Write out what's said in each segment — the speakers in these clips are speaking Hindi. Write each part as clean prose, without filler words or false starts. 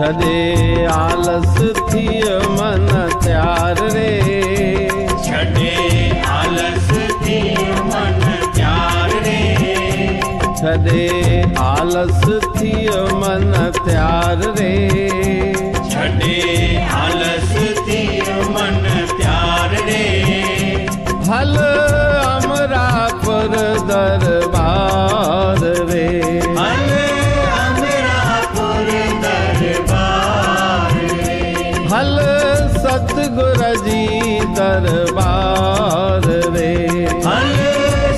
छदे आलस थिय मन त्यार रे, छडे आलस थिय मन त्यार रे, छदे आलस थिय मन त्यार रे, छडे आलस थिय मन त्यार रे, हल अमरापुर दरबार रे, हल अमरापुर दरबार रे, हल सतगुरु जी दरबार रे, हल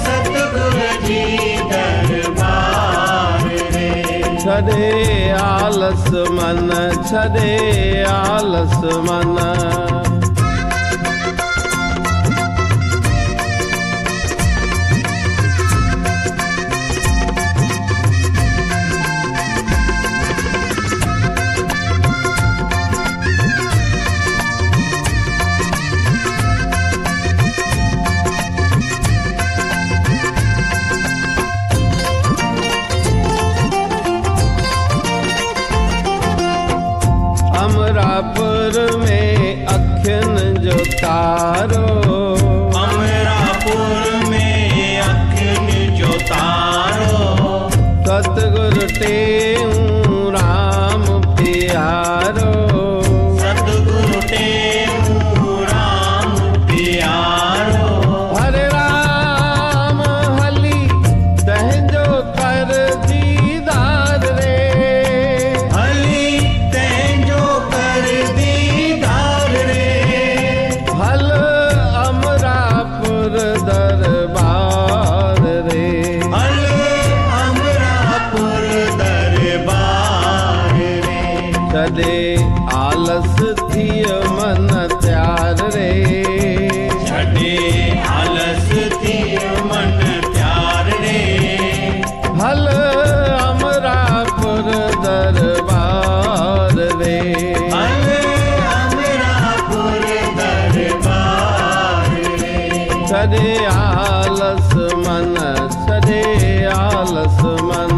सतगुरु जी दरबार रे, छदे आलस मन, छदे आलस मन, अमरापुर में अखिन जो तारो, अमरापुर में अखिन जो तारो, सतगुरु टेऊ राम प्यारो, सतगुरु टेऊ राम प्यारो, हरे राम हली तहजो कर दीदार रे, हली तैंजो कर दीदार रे, हल अमरापुर दरबार रे, हल अमरापुर दरबार रे, छदे आलस थिय मन त्यार रे, छडे आलस थिय मन त्यार रे, हल अमरापुर दरबार रे, हल अमरापुर दरबार रे, छदे आलस मन, छदे आलस मन,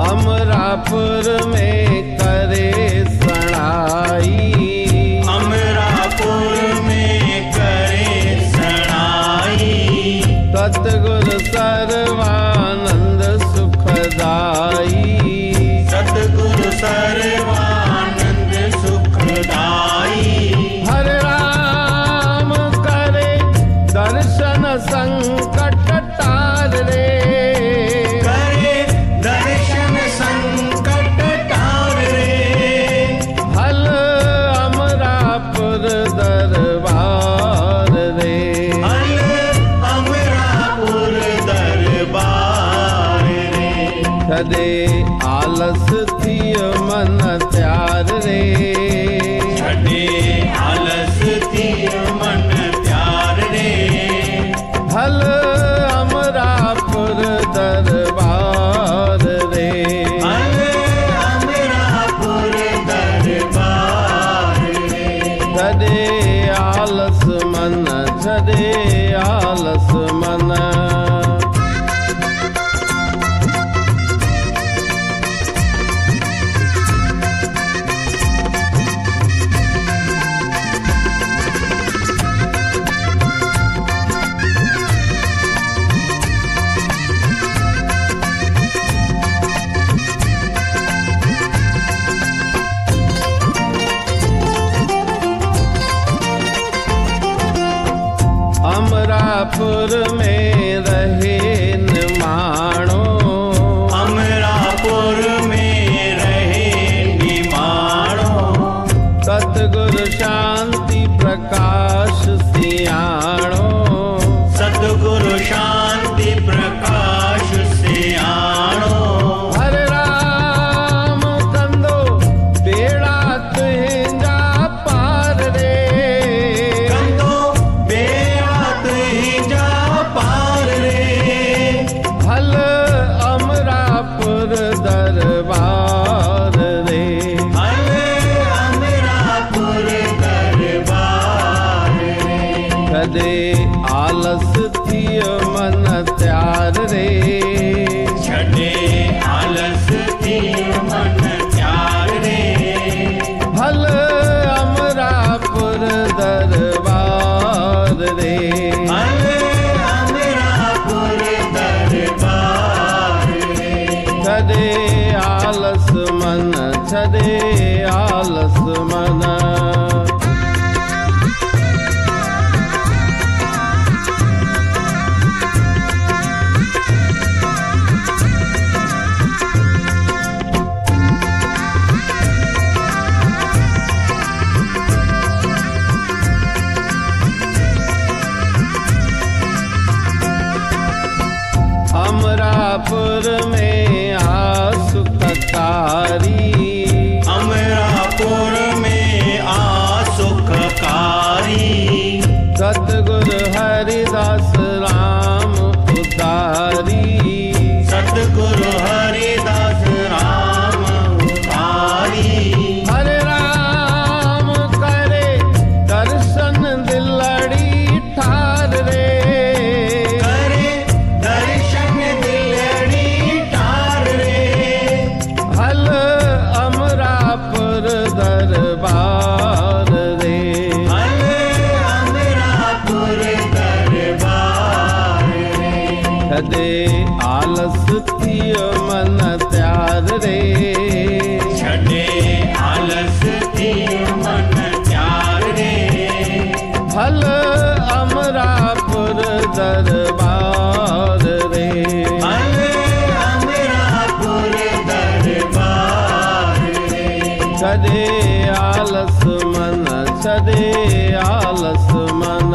अमरापुर में करे सणाई, अमरापुर में करे सणाई, सतगुरु सर्वानंद सुखदाई, सतगुरु सर्वानंद सुखदाई, हरे राम करे दर्शन संकट टार रे, करे दर्शन संकट टार रे, हल अमरापुर दरबार रे, हल अमरापुर दरबार रे, छदे आलस थिय मन त्यार रे, छडे आलस थिय मन त्यार रे, हल अमरापुर दरबार रे, हल अमरापुर दरबार रे, छदे आलस मन, छदे आलस मन, अमरापुर में रहे निमाणो, अमरापुर में रहे निमाणो, सतगुरु शांति प्रकाश सियाणो, सतगुरु शांति प्रकाश सियाणो, हरे राम कंदो बेड़ा तुझा पार रे, कंदो बेड़ा तुझा पार रे, छॾे आलस थिय मन त्यार रे छॾे आलस थी मन त्यार रे भल अमरापुर दरबार रे हल अमरापुर दरबार रे छॾे आलस मन छॾे आलस मन अमरापुर में आ सुखकारी अमरापुर में आ सुखकारी सतगुरु हरिदास राम उदारी सतगुरु हरिदास राम उदारी हरे राम करे दर्शन दिलड़ी ठार रे करे दर्शन दिलड़ी ठार रे हल अमरापुर दरबार रे हल अमरापुर दरबार रे छॾे आलस थिय मन त्यार रे छॾे आलस थी मन त्यार रे हल अमरापुर दरबार रे हल अमरापुर दरबार रे छॾे आलस मन छॾे आलस मन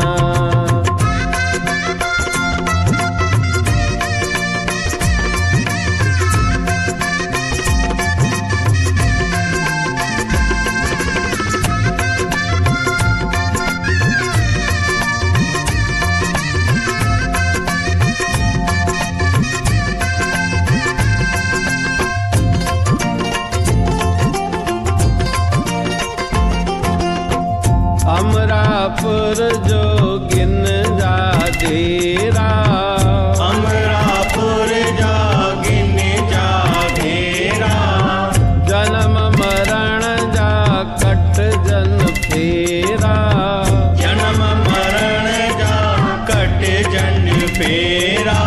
अमरापुर जोगिन जा डेरा अमरापुर जागिन जा घेरा जन्म मरण जा कट जन फेरा जन्म मरण जा कट जन फेरा